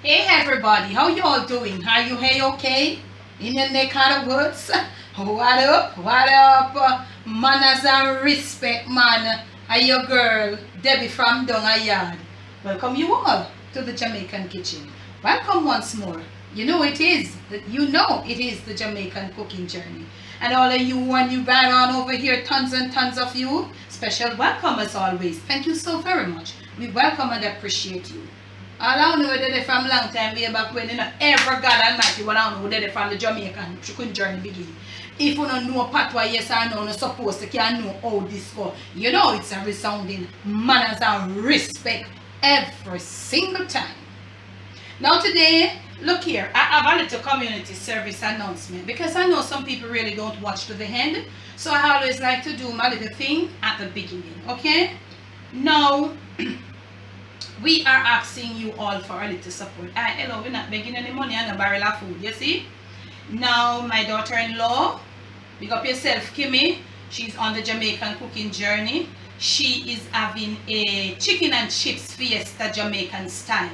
Hey everybody, how you all doing? Are you hey okay? In your neck of the woods? What up? What up? Manners and respect, man. Are your girl, Debbie from Yard. Welcome you all to the Jamaican kitchen. Welcome once more. You know it is the Jamaican cooking journey. And all of you when you right on over here, tons and tons of you, special welcome as always. Thank you so very much. We welcome and appreciate you. All I know that they from long time way back when, ever God Almighty, what I know that they from the Jamaican cooking journey begin. If you don't know patois, yes or no, you're supposed to can know how this go. It's a resounding manners and respect every single time. Now today, look here, I have a little community service announcement because I know some people really don't watch to the end. So I always like to do my little thing at the beginning, okay? Now, we are asking you all for a little support. Hello, we're not begging any money and a barrel of food, you see? Now, my daughter-in-law, big up yourself, Kimmy. She's on the Jamaican cooking journey. She is having a chicken and chips fiesta Jamaican style.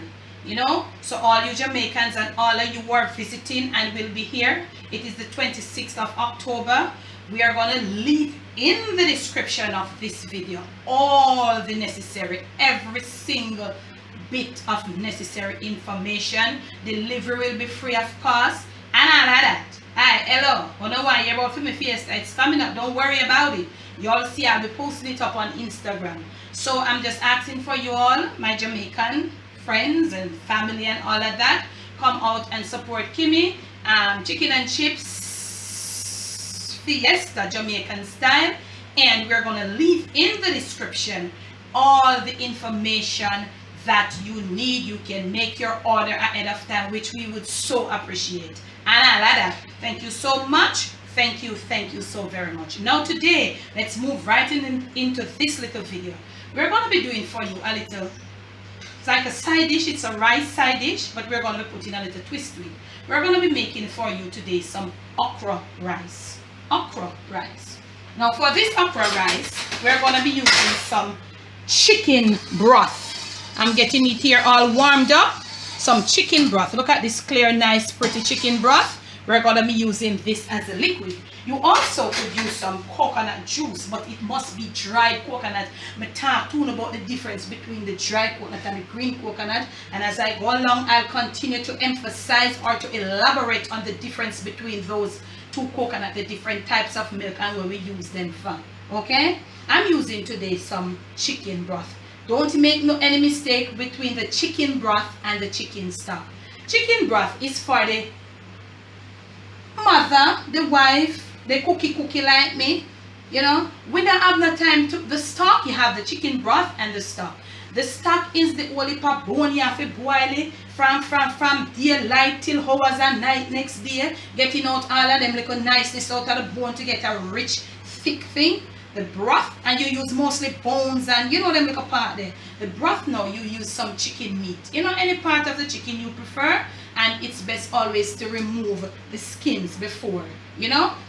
So all you Jamaicans and all of you who are visiting and will be here, it is the 26th of October. We are going to leave in the description of this video all the necessary, every single bit of necessary information. Delivery will be free of cost and all of that. Hi, hello. I don't know why you're about for me fiesta. It's coming up. Don't worry about it. You all see I'll be posting it up on Instagram. So I'm just asking for you all, my Jamaican friends and family and all of that, come out and support Kimmy. Chicken and chips fiesta Jamaican style, and we're going to leave in the description all the information that you need. You can make your order ahead of time, which we would so appreciate. And I like that. Thank you so much. Thank you so very much. Now today, let's move right into this little video. We're going to be doing for you a little, it's like a side dish. It's a rice side dish, but we're going to be putting a little twist to it. We're going to be making for you today some okra rice. Okra rice. Now for this okra rice, we're going to be using some chicken broth. I'm getting it here all warmed up. Some chicken broth. Look at this clear, nice, pretty chicken broth. We're going to be using this as a liquid. You also could use some coconut juice, but it must be dried coconut. I talk to you about the difference between the dried coconut and the green coconut. And as I go along, I'll continue to emphasize or to elaborate on the difference between those two coconut, the different types of milk and where we use them from. Okay? I'm using today some chicken broth. Don't make any mistake between the chicken broth and the chicken stock. Chicken broth is for the mother, the wife, the cookie like me. We don't have no time to the stock. You have the chicken broth and the stock. The stock is the only part bone you have to boil it from daylight till hours and night next day, getting out all of them little niceness out of the bone to get a rich thick thing. The broth, and you use mostly bones and them little part there. The broth now you use some chicken meat. Any part of the chicken you prefer, and it's best always to remove the skins before.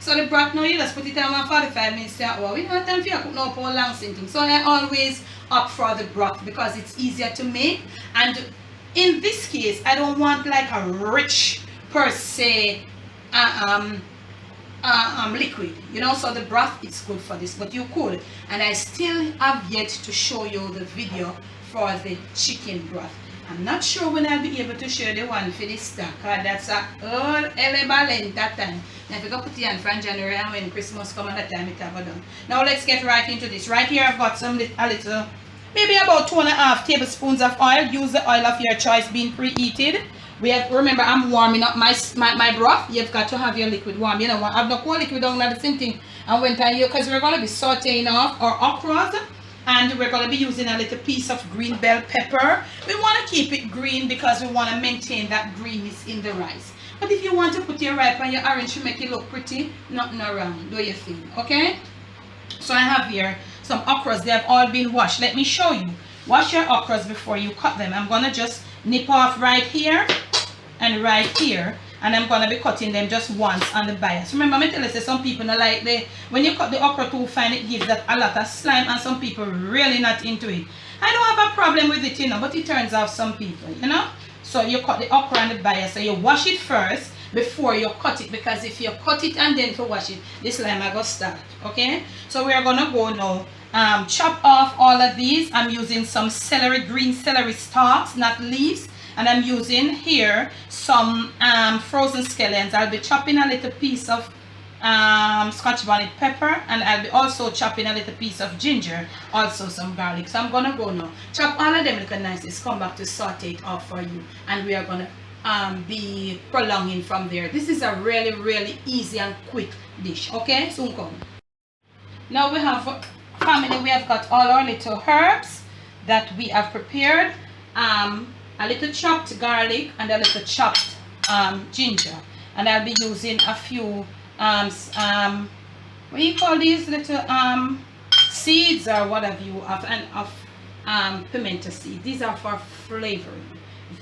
So the broth now you just put it on 45 minutes. We don't have time for you to cook no for long thing. So I always opt for the broth because it's easier to make. And in this case, I don't want like a rich per se liquid, so the broth is good for this, but you could, and I still have yet to show you the video for the chicken broth. I'm not sure when I'll be able to share the one for the stock, that's a whole element that time. Now if you go put it on from January, and when Christmas come at that time it have done. Now let's get right into this. Right here I've got some a little, maybe about 2.5 tablespoons of oil. Use the oil of your choice being preheated. Remember, I'm warming up my broth. You've got to have your liquid warm. I've not cold liquid down the same thing. And when because we're going to be sauteing off our okras, and we're going to be using a little piece of green bell pepper. We want to keep it green because we want to maintain that greenness in the rice. But if you want to put your ripe and your orange to make it look pretty, nothing around. Do your thing, okay? So I have here some okras. They have all been washed. Let me show you. Wash your okras before you cut them. I'm going to just nip off right here and right here, and I'm going to be cutting them just once on the bias. Remember, I tell you, some people don't like when you cut the okra too fine, it gives that a lot of slime, and some people really not into it. I don't have a problem with it, but it turns out some people, So you cut the okra and the bias. So you wash it first before you cut it, because if you cut it and then to wash it, this slime I go start. Okay, so we are gonna go now. Chop off all of these. I'm using some celery, green celery stalks, not leaves, and I'm using here some frozen scallions. I'll be chopping a little piece of scotch bonnet pepper, and I'll be also chopping a little piece of ginger, also some garlic. So I'm gonna go now, chop all of them little nice, come back to saute it off for you, and we are gonna be prolonging from there. This is a really easy and quick dish. Okay, soon come. Now we have family, we have got all our little herbs that we have prepared, a little chopped garlic and a little chopped ginger, and I'll be using a few what do you call these little seeds or whatever you have, and of pimento seed. These are for flavoring.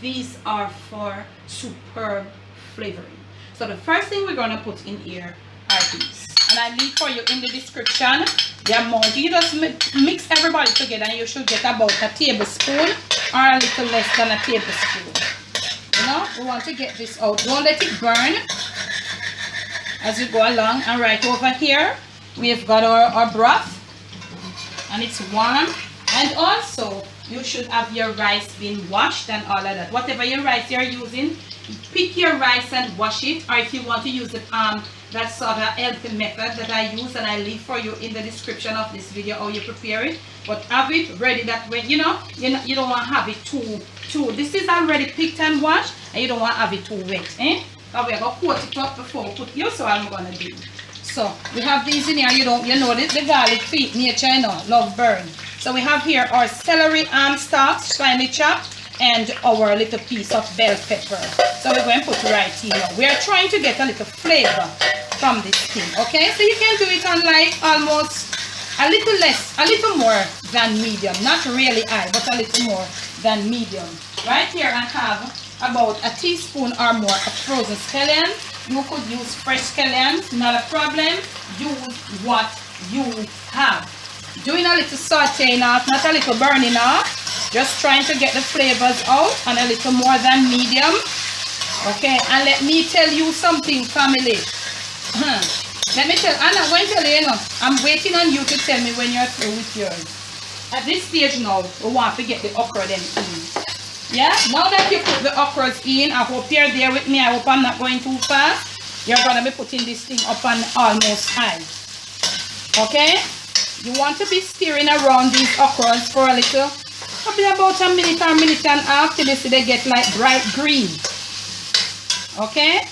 These are for superb flavoring. So the first thing we're going to put in here are these, and I leave for you in the description the amount. You just mix everybody together, and you should get about a tablespoon or a little less than a tablespoon. You know, we want to get this out. Don't let it burn as you go along. And right over here we've got our broth, and it's warm. And also you should have your rice being washed and all of that. Whatever your rice you're using, pick your rice and wash it, or if you want to use the that sort of healthy method that I use, and I leave for you in the description of this video how you prepare it. But have it ready that way, you know, you don't want to have it too this is already picked and washed, and you don't want to have it too wet, so we're going to coat it up before we put here. So I'm going to do. So we have these in here. You know the garlic feet nature, you know, love burn. So we have here our celery stalks, finely chopped, and our little piece of bell pepper. So we're going to put right here. We are trying to get a little flavor from this thing. Okay, so you can do it on like almost a little less, a little more than medium. Not really high, but a little more than medium. Right here I have about a teaspoon or more of frozen scallion. You could use fresh scallions, not a problem. Use what you have. Doing a little sauteing off, not a little burning off. Just trying to get the flavors out, and a little more than medium. Okay, and let me tell you something, family. Let me tell, I'm not going to tell you, I'm waiting on you to tell me when you're through with yours. At this stage now, we want to get the okra then in. Yeah, now that you put the okras in, I hope you're there with me. I hope I'm not going too fast. You're going to be putting this thing up on almost high. Okay? You want to be stirring around these okras for a little, probably about a minute or a minute and a half, till you see they get like bright green. Okay?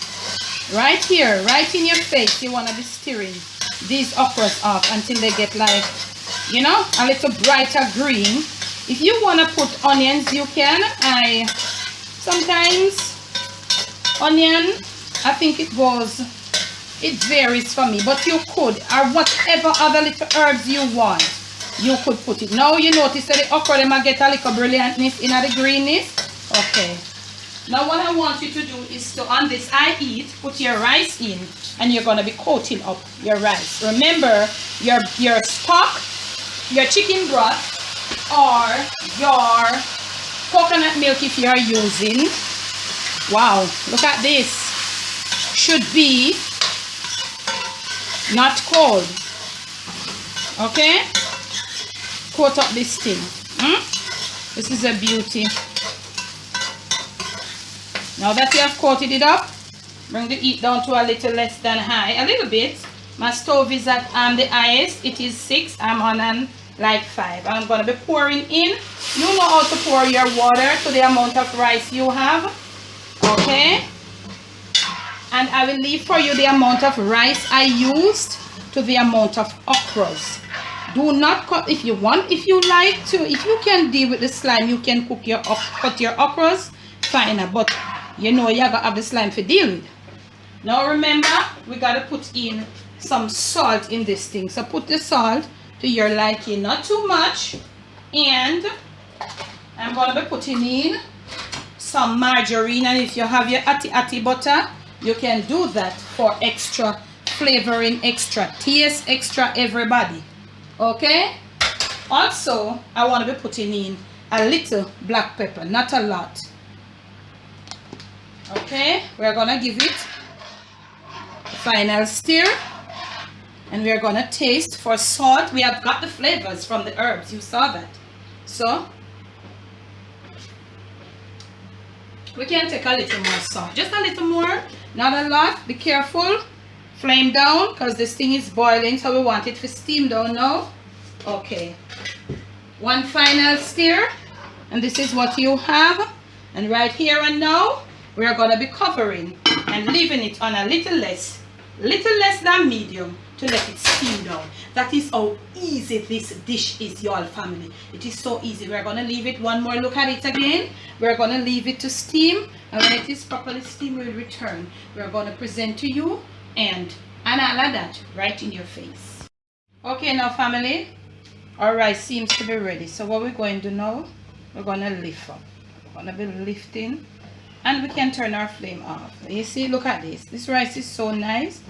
Right here, right in your face, you want to be stirring these okras off until they get like, you know, a little brighter green. If you want to put onions, you can. Sometimes onion, I think it varies for me, but you could, or whatever other little herbs you want, you could put it. Now you notice that the okra, they might get a little brilliantness in the greenness. Okay. Now what I want you to do is to, on this I eat, put your rice in, and you're going to be coating up your rice. Remember, your stock, your chicken broth, or your coconut milk if you're using. Wow, look at this. Should be not cold. Okay? Coat up this thing. This is a beauty. Now that you have coated it up, bring the heat down to a little less than high. A little bit. My stove is at the highest. It is 6. I'm on like 5. I'm going to be pouring in. You know how to pour your water to the amount of rice you have. Okay? And I will leave for you the amount of rice I used to the amount of okras. Do not cut if you want. If you like to, if you can deal with the slime, you can cut your okras. Fine, but you know you gotta have the slime to deal with. Now remember, we gotta put in some salt in this thing. So put the salt to your liking, not too much. And I'm gonna be putting in some margarine, and if you have your ati butter, you can do that for extra flavoring, extra taste, extra everybody. Okay? Also, I want to be putting in a little black pepper, not a lot. Okay, we're gonna give it a final stir, and we're gonna taste for salt. We have got the flavors from the herbs, you saw that. So we can take a little more salt, just a little more, not a lot. Be careful, flame down, because this thing is boiling, so we want it to steam down now. Okay, one final stir, and this is what you have. And right here and now, we are going to be covering and leaving it on a little less than medium to let it steam down. That is how easy this dish is, y'all family. It is so easy. We're going to leave it one more look at it again. We're going to leave it to steam, and when it is properly steamed, we'll return. We're going to present to you and all of that right in your face. Okay, now family, our rice seems to be ready. So what we're going to do now, we're going to lift up. We're going to be lifting, and we can turn our flame off. You see, look at this. This rice is so nice.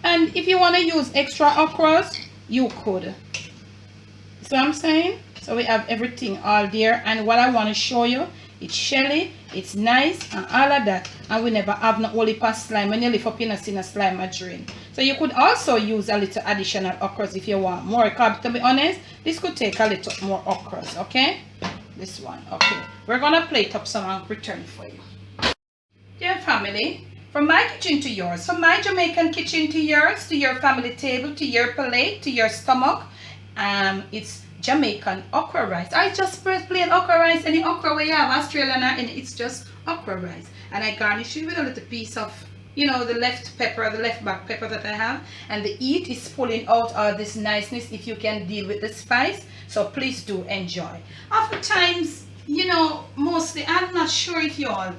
And if you want to use extra okras, you could. See what I'm saying? So we have everything all there, and what I want to show you, it's shelly, it's nice, and all of that. And we never have no only past slime. When you lift up, you see a slime a drain. So you could also use a little additional okras if you want more. Because to be honest, this could take a little more okras, okay? This one, okay. We're gonna plate up some and return for you. Dear family, from my kitchen to yours, from my Jamaican kitchen to yours, to your family table, to your plate, to your stomach, it's Jamaican okra rice. I just plain okra rice. Any okra where you have Australian, and it's just okra rice. And I garnish it with a little piece of, you know, the left pepper, the left back pepper that I have. And the heat is pulling out all this niceness if you can deal with the spice. So please do enjoy. Oftentimes, you know, mostly, I'm not sure if y'all,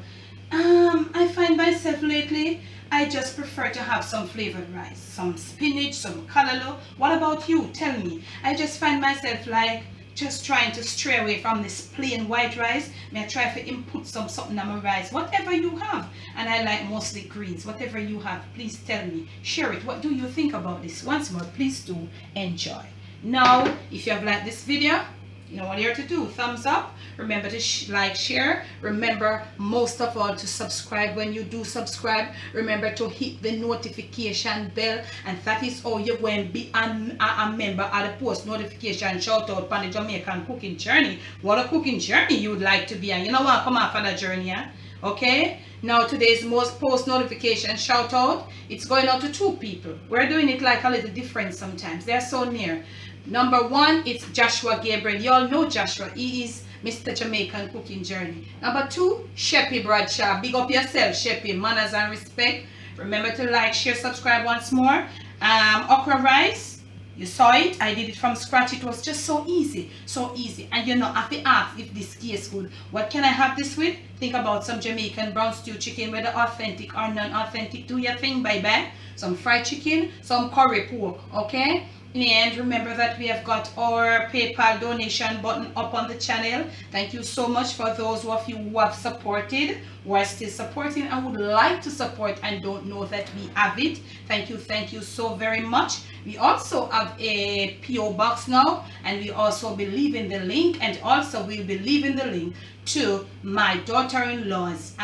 I find myself lately, I just prefer to have some flavored rice, some spinach, some callaloo. What about you? Tell me. I just find myself like just trying to stray away from this plain white rice. May I try to input something on my rice, whatever you have. And I like mostly greens. Whatever you have, please tell me. Share it. What do you think about this? Once more, please do enjoy. Now, if you have liked this video, you know what you're to do. Thumbs up. Remember to like, share. Remember, most of all, to subscribe. When you do subscribe, remember to hit the notification bell. And that is how you're going to be a member of the post notification shout out on the Jamaican cooking journey. What a cooking journey you would like to be on. You know what? Come on for that journey, yeah? Okay? Now, today's most post notification shout out, it's going out to 2 people. We're doing it like a little different sometimes. They're so near. Number 1, it's Joshua Gabriel. You all know Joshua. He is Mr. Jamaican Cooking Journey. Number 2, Sheppy Bradshaw. Big up yourself, Sheppy. Manners and respect. Remember to like, share, subscribe once more. Okra rice. You saw it. I did it from scratch. It was just so easy. So easy. And you know, if you ask if this tastes good, what can I have this with? Think about some Jamaican brown stew chicken, whether authentic or non-authentic. Do your thing, bye-bye. Some fried chicken, some curry pork, okay? And remember that we have got our PayPal donation button up on the channel. Thank you so much for those of you who have supported, who are still supporting and would like to support and don't know that we have it. Thank you so very much. We also have a PO box now, and we also be leaving the link, and also we'll be leaving the link to my daughter-in-law's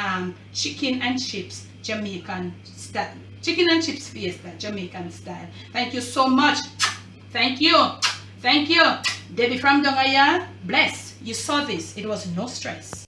chicken and chips Jamaican style. Chicken and chips fiesta Jamaican style. Thank you so much. Thank you. Thank you. Debbie from Dongaya, bless. You saw this. It was no stress.